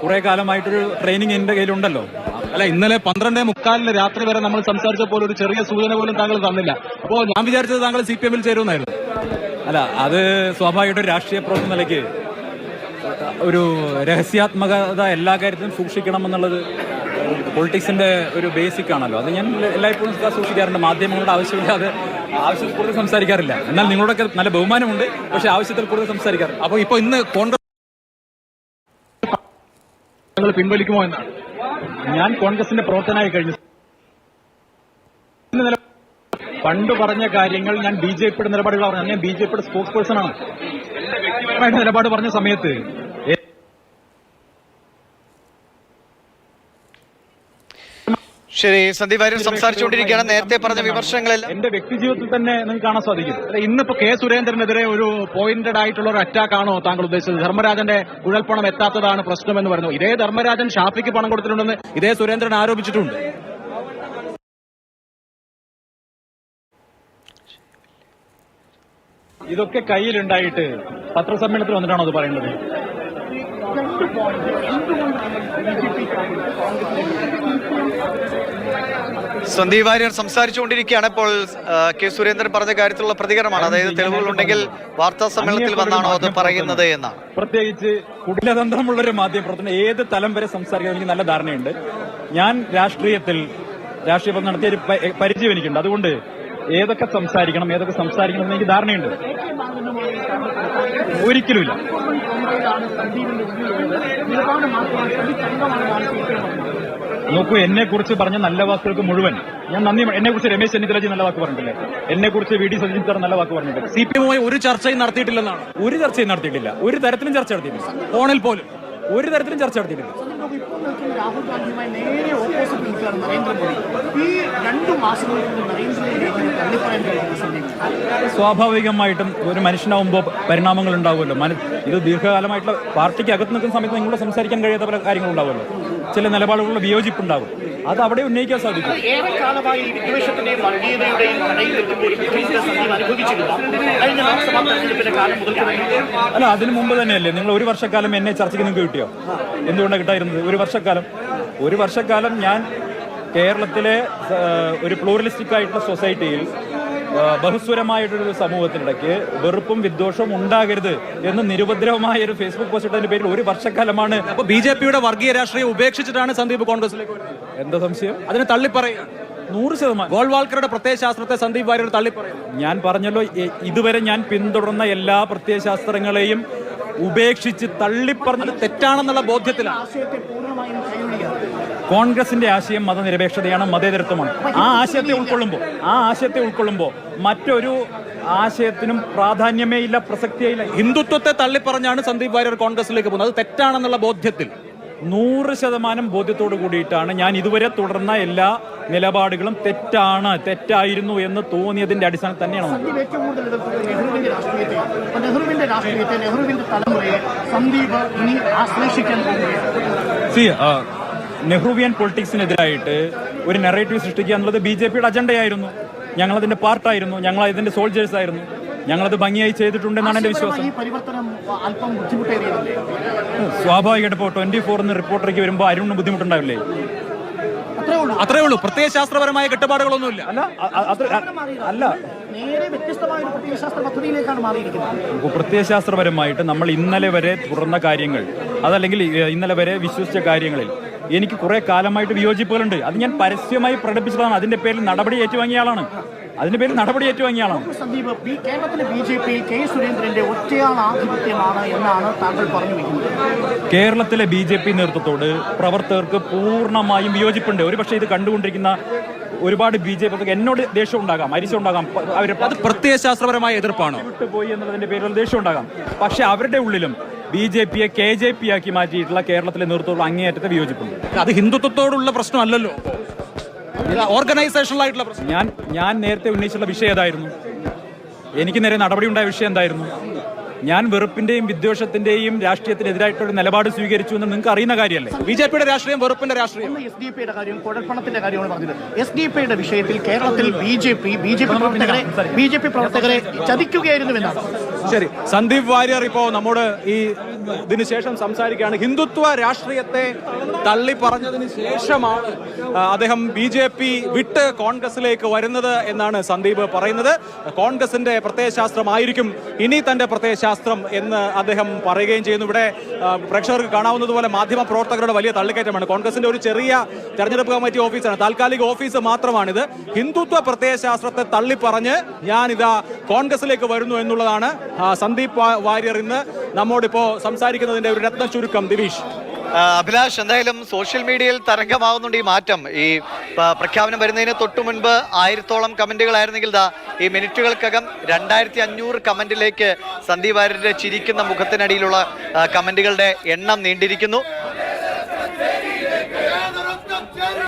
കുറെ കാലമായിട്ടൊരു ട്രെയിനിങ് എന്റെ കയ്യിലുണ്ടല്ലോ. അല്ല, ഇന്നലെ 12:45 രാത്രി വരെ നമ്മൾ സംസാരിച്ചപ്പോൾ ഒരു ചെറിയ സൂചന പോലും താങ്കൾ തന്നില്ല. അപ്പോൾ ഞാൻ വിചാരിച്ചത് താങ്കൾ CPM-ൽ ചേരുമെന്നായിരുന്നു. അല്ല, അത് സ്വാഭാവികമായിട്ട് ഒരു രാഷ്ട്രീയ പ്രവർത്തന നിലയ്ക്ക് ഒരു രഹസ്യാത്മകത എല്ലാ കാര്യത്തിലും സൂക്ഷിക്കണമെന്നുള്ളത് പൊളിറ്റിക്സിന്റെ ഒരു ബേസിക് ആണല്ലോ. അത് ഞാൻ എല്ലായ്പ്പോഴും സൂക്ഷിക്കാറുണ്ട്. മാധ്യമങ്ങളുടെ ആവശ്യമില്ലാതെ ആവശ്യത്തിൽ കൂടുതൽ സംസാരിക്കാറില്ല. എന്നാൽ നിങ്ങളോടൊക്കെ നല്ല ബഹുമാനമുണ്ട്, പക്ഷെ ആവശ്യത്തിൽ കൂടുതൽ സംസാരിക്കാറില്ല. അപ്പോൾ ഇപ്പോൾ ഇന്ന് കോൺഗ്രസ് പിൻവലിക്കുമോ എന്നാണ്? ഞാൻ കോൺഗ്രസിന്റെ പ്രവർത്തനമായി കഴിഞ്ഞു. പണ്ട് പറഞ്ഞ കാര്യങ്ങൾ ഞാൻ BJPയുടെ നിലപാടുകൾ പറഞ്ഞു. ഞാൻ BJPയുടെ സ്പോക്സ് പേഴ്സൺ ആണ്. എന്റെ വ്യക്തിപരമായിട്ട് നിലപാട് പറഞ്ഞ സമയത്ത് ശരി, സന്ദീപ് വാര്യർ സംസാരിച്ചുകൊണ്ടിരിക്കുകയാണ്. നേരത്തെ പറഞ്ഞ വിമർശനങ്ങളെല്ലാം എന്റെ വ്യക്തി ജീവിതത്തിൽ തന്നെ നിങ്ങൾക്ക് കാണാൻ സാധിക്കും. ഇന്നിപ്പോ K. സുരേന്ദ്രനെതിരെ ഒരു പോയിന്റഡ് ആയിട്ടുള്ള ഒരു അറ്റാക്ക് ആണോ താങ്കൾ ഉദ്ദേശിച്ചത്? ധർമ്മരാജന്റെ കുഴൽപ്പണം എത്താത്തതാണ് പ്രശ്നമെന്ന് പറഞ്ഞു. ഇതേ ധർമ്മരാജൻ ഷാഫിക്ക് പണം കൊടുത്തിട്ടുണ്ടെന്ന് ഇതേ സുരേന്ദ്രൻ ആരോപിച്ചിട്ടുണ്ട്. ഇതൊക്കെ കയ്യിലുണ്ടായിട്ട് പത്രസമ്മേളനത്തിൽ വന്നിട്ടാണോ അത് പറയുന്നത്? സന്ദീപ് വാര്യർ സംസാരിച്ചുകൊണ്ടിരിക്കുകയാണ്. ഇപ്പോൾ K. സുരേന്ദ്രൻ പറഞ്ഞ കാര്യത്തിലുള്ള പ്രതികരണമാണ്. അതായത് തെളിവുകളുണ്ടെങ്കിൽ വാർത്താ സമ്മേളനത്തിൽ വന്നാണോ അത് പറയുന്നത് എന്നാണ്. പ്രത്യേകിച്ച് കുടിലതന്ത്രമുള്ളൊരു മാധ്യമപ്രവർത്തനം ഏത് തലം വരെ സംസാരിക്കാൻ എനിക്ക് നല്ല ധാരണയുണ്ട്. ഞാൻ രാഷ്ട്രീയ പ്രവർത്തനം നടത്തിയ ഒരു പരിചയം എനിക്കുണ്ട്. അതുകൊണ്ട് ഏതൊക്കെ സംസാരിക്കണം എന്ന് എനിക്ക് ധാരണയുണ്ട്. ഒരിക്കലുമില്ല. നോക്കൂ, എന്നെ കുറിച്ച് പറഞ്ഞ നല്ല വാക്കുകൾക്ക് മുഴുവൻ ഞാൻ നന്ദി. എന്നെ കുറിച്ച് രമേശ് ചെന്നിത്തലജി നല്ല വാക്ക് പറഞ്ഞിട്ടില്ലേ? എന്നെ കുറിച്ച് VD സതീശൻ സാർ നല്ല വാക്ക് പറഞ്ഞിട്ടില്ല. CPM-മായി ഒരു ചർച്ചയും നടത്തിയിട്ടില്ലെന്നാണ്. ഒരു ചർച്ചയും നടത്തിയിട്ടില്ല. ഒരു തരത്തിലും ചർച്ച നടത്തിയിട്ടില്ല. ഫോണിൽ പോലും ഒരു തരത്തിലും ചർച്ച നടത്തിയിട്ടില്ല. രാഹുൽ ഗാന്ധിയുമായി നേരെ ഓപ്പോസിറ്റ് നിൽക്കുകയാണ് നരേന്ദ്രമോദി. ഈ 2 മാസങ്ങൾക്ക് നരേന്ദ്രമോദി തള്ളിപ്പറയാൻ കഴിയുന്ന സ്വാഭാവികമായിട്ടും ഒരു മനുഷ്യനാവുമ്പോൾ പരിണാമങ്ങൾ ഉണ്ടാവുമല്ലോ. ഇത് ദീർഘകാലമായിട്ടുള്ള പാർട്ടിക്ക് അകത്ത് നിൽക്കുന്ന സമയത്ത് നിങ്ങളോട് സംസാരിക്കാൻ കഴിയാത്ത പല കാര്യങ്ങളുണ്ടാവുമല്ലോ. ചില നിലപാടുകളുള്ള വിയോജിപ്പുണ്ടാകും. അത് അവിടെ ഉന്നയിക്കാൻ സാധിക്കും. ഏറെക്കാലമായി വിദ്വേഷത്തിന്റെയും വർഗീയതയുടെയും കടയിൽ നിൽക്കുമ്പോൾ അനുഭവിച്ചിരുന്നു. കഴിഞ്ഞ ലോക്സഭാ തെരഞ്ഞെടുപ്പിന്റെ കാലം മുതൽ അല്ല, അതിനു മുമ്പ് തന്നെയല്ലേ നിങ്ങൾ ഒരു വർഷക്കാലം എന്നെ ചർച്ചയ്ക്ക് നിങ്ങൾക്ക് കിട്ടിയോ? എന്തുകൊണ്ടാണ് കിട്ടായിരുന്നത്? ഒരു വർഷക്കാലം ഞാൻ കേരളത്തിലെ ഒരു പ്ലൂറലിസ്റ്റിക് ആയിട്ടുള്ള സൊസൈറ്റിയിൽ ബഹുസ്വരമായിട്ടൊരു സമൂഹത്തിനിടയ്ക്ക് വെറുപ്പും വിദ്വേഷവും ഉണ്ടാകരുത് എന്ന് നിരുപദ്രവമായ ഒരു ഫേസ്ബുക്ക് പോസ്റ്റ് ഇട്ടതിന്റെ പേരിൽ ഒരു വർഷക്കാലമാണ്. അപ്പൊ BJPയുടെ വർഗീയ രാഷ്ട്രീയം ഉപേക്ഷിച്ചിട്ടാണ് സന്ദീപ് കോൺഗ്രസിലേക്ക് വരുന്നത്. എന്താ സംശയം? അതിനെ തള്ളിപ്പറയുക 100%. ഗോൾവാൾക്കറുടെ പ്രത്യയശാസ്ത്രത്തെ സന്ദീപ് വാര്യർ തള്ളിപ്പറയും. ഞാൻ പറഞ്ഞല്ലോ, ഇതുവരെ ഞാൻ പിന്തുടർന്ന എല്ലാ പ്രത്യയശാസ്ത്രങ്ങളെയും ഉപേക്ഷിച്ച് തള്ളിപ്പറഞ്ഞത് തെറ്റാണെന്നുള്ള ബോധ്യത്തിലാണ്. കോൺഗ്രസിന്റെ ആശയം മതനിരപേക്ഷതയാണ്, മതേതരത്വമാണ്. ആ ആശയത്തെ ഉൾക്കൊള്ളുമ്പോൾ മറ്റൊരു ആശയത്തിനും പ്രാധാന്യമേ ഇല്ല, പ്രസക്തിയേ ഇല്ല. ഹിന്ദുത്വത്തെ തള്ളിപ്പറഞ്ഞാണ് സന്ദീപ് വാര്യർ കോൺഗ്രസിലേക്ക് പോകുന്നത്. അത് തെറ്റാണെന്നുള്ള ബോധ്യത്തിൽ 100% ബോധ്യത്തോടു കൂടിയിട്ടാണ് ഞാൻ ഇതുവരെ തുടർന്ന എല്ലാ നിലപാടുകളും തെറ്റായിരുന്നു എന്ന് തോന്നിയതിന്റെ അടിസ്ഥാനത്തിൽ തന്നെയാണ്. നെഹ്റുവിയൻ പൊളിറ്റിക്സിനെതിരായിട്ട് ഒരു നെറേറ്റീവ് സൃഷ്ടിക്കുക എന്നുള്ളത് BJPയുടെ അജണ്ടയായിരുന്നു. ഞങ്ങളതിന്റെ പാർട്ടായിരുന്നു. ഞങ്ങൾ ഇതിന്റെ സോൾജേഴ്സ് ആയിരുന്നു. ഞങ്ങളത് ഭംഗിയായി ചെയ്തിട്ടുണ്ടെന്നാണ് എന്റെ വിശ്വാസം. സ്വാഭാവികമായിട്ട് ഇപ്പോൾ 24 റിപ്പോർട്ടർക്ക് വരുമ്പോൾ അരുണിന് ബുദ്ധിമുട്ടുണ്ടാവില്ലേ? അത്രേ ഉള്ളൂ. പ്രത്യയശാസ്ത്രപരമായ കെട്ടുപാടുകളൊന്നുമില്ല. പ്രത്യയശാസ്ത്രപരമായിട്ട് നമ്മൾ ഇന്നലെ വരെ തുടർന്ന കാര്യങ്ങൾ, അതല്ലെങ്കിൽ ഇന്നലെ വരെ വിശ്വസിച്ച കാര്യങ്ങളിൽ എനിക്ക് കുറെ കാലമായിട്ട് വിയോജിപ്പുകളുണ്ട്. അത് ഞാൻ പരസ്യമായി പ്രകടിപ്പിച്ചതാണ്. അതിന്റെ പേരിൽ നടപടി ഏറ്റുവാങ്ങിയ ആളാണ്. സന്ദീപ്, കേരളത്തിലെ BJP K. സുരേന്ദ്രന്റെ ഒറ്റയാൾ ആധിപത്യമാണ് എന്നാണ് താങ്കൾ പറഞ്ഞു വെക്കുന്നത്. കേരളത്തിലെ BJP നേതൃത്വത്തോട് പ്രവർത്തകർക്ക് പൂർണ്ണമായും വിയോജിപ്പുണ്ട്. ഒരുപക്ഷെ ഇത് കണ്ടുകൊണ്ടിരിക്കുന്ന ഒരുപാട് BJP എന്നോട് ദേഷ്യം ഉണ്ടാകാം, അരിശം ഉണ്ടാകാം. അത് പ്രത്യയശാസ്ത്രപരമായ എതിർപ്പാണോ? വിട്ടുപോയി എന്നുള്ളതിന്റെ പേരിൽ ദേഷ്യം ഉണ്ടാകാം. പക്ഷെ അവരുടെ ഉള്ളിലും BJPയെ KJP ആക്കി മാറ്റിയിട്ടുള്ള കേരളത്തിലെ നേതൃത്വത്തോട് അങ്ങേയറ്റത്തെ വിയോജിപ്പുണ്ട്. അത് ഹിന്ദുത്വത്തോടുള്ള പ്രശ്നമല്ലല്ലോ, ഓർഗനൈസേഷനിലായിട്ടുള്ള പ്രശ്നം. ഞാൻ നേരത്തെ ഉന്നയിച്ചുള്ള വിഷയം ഏതായിരുന്നു? എനിക്ക് നേരെ നടപടി ഉണ്ടായ വിഷയം എന്തായിരുന്നു? ഞാൻ വെറുപ്പിന്റെയും വിദ്വേഷത്തിന്റെയും രാഷ്ട്രീയത്തിനെതിരായിട്ടുള്ള നിലപാട് സ്വീകരിച്ചു എന്ന് നിങ്ങൾക്ക് അറിയുന്ന കാര്യമല്ലേ? BJPയുടെ രാഷ്ട്രീയം വെറുപ്പിന്റെ രാഷ്ട്രീയം. SDPയുടെ കാര്യം, കുഴൽപ്പണത്തിന്റെ കാര്യമാണ് പറഞ്ഞത്. SDPയുടെ വിഷയത്തിൽ കേരളത്തിൽ BJP പ്രവർത്തകരെ ചതിക്കുകയായിരുന്നുവെന്നാണ്. ശരി, സന്ദീപ് വാര്യർ ഇപ്പോ നമ്മോട് ഈ ഇതിനു ശേഷം സംസാരിക്കുകയാണ്. ഹിന്ദുത്വ രാഷ്ട്രീയത്തെ തള്ളി പറഞ്ഞതിന് ശേഷമാണ് അദ്ദേഹം BJP വിട്ട് കോൺഗ്രസിലേക്ക് വരുന്നത് എന്നാണ് സന്ദീപ് പറയുന്നത്. കോൺഗ്രസിന്റെ പ്രത്യയശാസ്ത്രമായിരിക്കും ഇനി തന്റെ പ്രത്യയശാസ്ത്രം എന്ന് അദ്ദേഹം പറയുകയും ചെയ്യുന്നു. ഇവിടെ പ്രേക്ഷകർക്ക് കാണാവുന്നതുപോലെ മാധ്യമ പ്രവർത്തകരുടെ വലിയ തള്ളിക്കയറ്റമാണ്. കോൺഗ്രസിന്റെ ഒരു ചെറിയ തെരഞ്ഞെടുപ്പ് കമ്മിറ്റി ഓഫീസാണ്, താൽക്കാലിക ഓഫീസ് മാത്രമാണിത്. ഹിന്ദുത്വ പ്രത്യയശാസ്ത്രത്തെ തള്ളിപ്പറഞ്ഞ് ഞാനിതാ കോൺഗ്രസിലേക്ക് വരുന്നു എന്നുള്ളതാണ് സന്ദീപ് വാര്യർ ഇന്ന് നമ്മോടിപ്പോ സംസാരിക്കുന്നതിന്റെ ഒരു രത്ന ചുരുക്കം. ദിവീഷ്, അഭിലാഷ്, എന്തായാലും സോഷ്യൽ മീഡിയയിൽ തരംഗമാവുന്നുണ്ട് ഈ മാറ്റം. ഈ പ്രഖ്യാപനം വരുന്നതിന് തൊട്ടു മുൻപ് 1000-ഓളം കമന്റുകളായിരുന്നെങ്കിൽ ഈ മിനിറ്റുകൾക്കകം 2500 കമന്റിലേക്ക് സന്ദീപ് വാര്യരുടെ ചിരിക്കുന്ന മുഖത്തിനടിയിലുള്ള കമന്റുകളുടെ എണ്ണം നീണ്ടിരിക്കുന്നു.